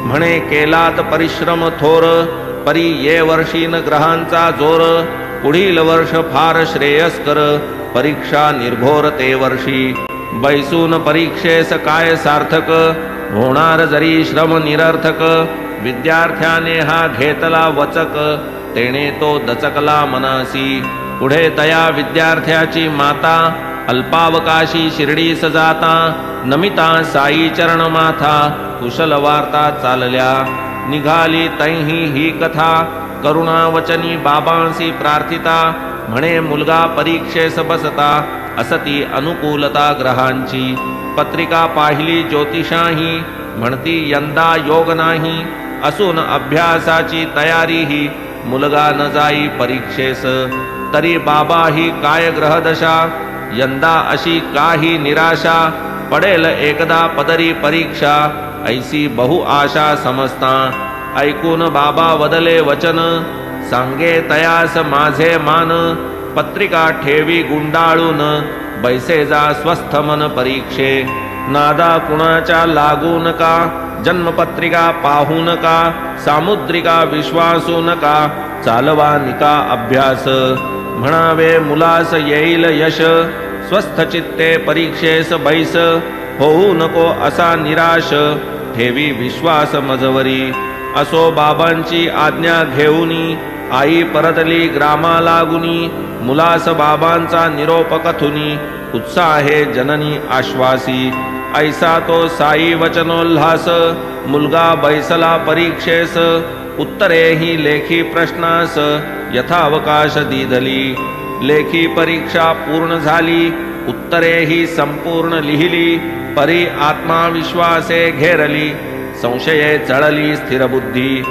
म्हणे केलात परिश्रम थोर, परी ये वर्षीन ग्रहांचा जोर, पुढील वर्ष फार श्रेयस्कर, परीक्षा निर्भोर ते वर्षी, बैसून परीक्षेस काय सार्थक, होणार जरी श्रम निरर्थक, विद्यार्थ्याने हा घेतला वचक, तेने तो दचकला मनासी, पुढे तया विद्यार्थ्याची माता, अल्पावकाशी शिर्डीस जाता, नमिता साई चरण माथा, कुशल वार्ता चालल्या, निघाली तैही ही कथा, करुणावचनी बाबांसी प्रार्थिता, म्हणे मुलगा परीक्षेस बसता, असती अनुकूलता ग्रहांची, पत्रिका पाहिली ज्योतिषाही, म्हणती यंदा योग नाही, असून अभ्यासाची तयारीही, मुलगा न जाई परीक्षेस, तरी बाबा ही काय ग्रहदशा, यंदा अशी काही निराशा, पडेल एकदा पदरी परीक्षा, ऐसी बहु आशा समजता, ऐकून बाबा वदले वचन, सांगे तयास माझे मान, पत्रिका ठेवी गुंडाळून, बैसे जा स्वस्थ मन परीक्षे, नादा कुणाच्या लागू नका, जन्मपत्रिका पाहू नका, सामुद्रिका विश्वासू नका, चालवा निका अभ्यास, म्हणावे मुलास येईल यश, स्वस्थ चित्ते परीक्षेस बैस, होऊ नको असा निराश, ठेवी विश्वास मजवरी, असो बाबांची आज्ञा घेऊनी, आई परतली ग्रामा लागुनी, मुलास बाबांचा निरोप कथुनी, उत्साहे जननी आश्वासी, ऐसा तो साई वचनोल्हास, मुलगा बैसला परीक्षेस, उत्तरेही लेखी प्रश्नास, यथावकाश दीधली, लेखी परीक्षा पूर्ण झाली, उत्तरेही संपूर्ण लिहिली, परी आत्माविश्वासे घेरली, संशये चळली स्थिर बुद्धी,